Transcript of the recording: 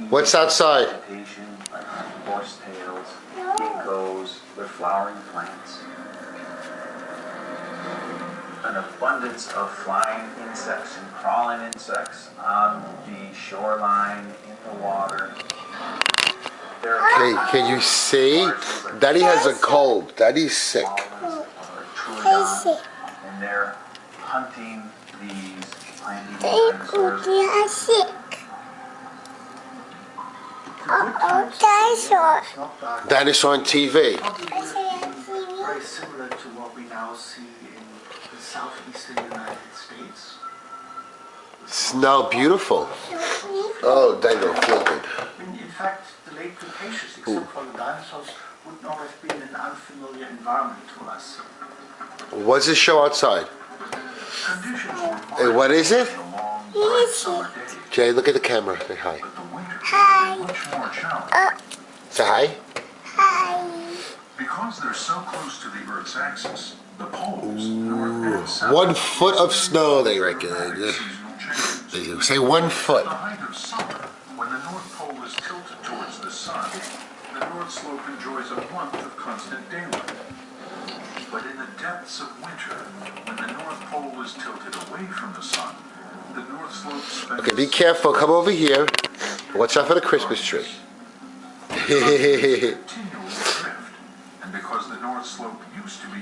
What's outside? Vegetation, like horsetails, ginkgos, they're flowering plants. An abundance of flying insects and crawling insects on the shoreline, in the water. Okay, can you see? Daddy has a cold. Daddy's sick. And they're hunting these plant dinosaurs. Dinosaur on TV. Very similar to what we now see in the southeastern United States. Snow, beautiful. Oh, they don't feel good. In fact, the late Cretaceous, except for the dinosaurs, would not have been an unfamiliar environment to us. What's the show outside? Hey, what is it? Jay, look at the camera. Say hi. Hi. Say hi. Hi. Because they're so close to the Earth's axis, the poles, north and south, 1 foot of snow, they reckon. seasonal changes. They say 1 foot. At the height of summer, when the North Pole is tilted towards the sun, the North Slope enjoys a month of constant daylight. But in the depths of winter, when the North Pole is tilted away from the sun, the North Slope spends... Okay, be careful. Come over here. Watch out for the Christmas tree. continual drift, and because the North Slope used to be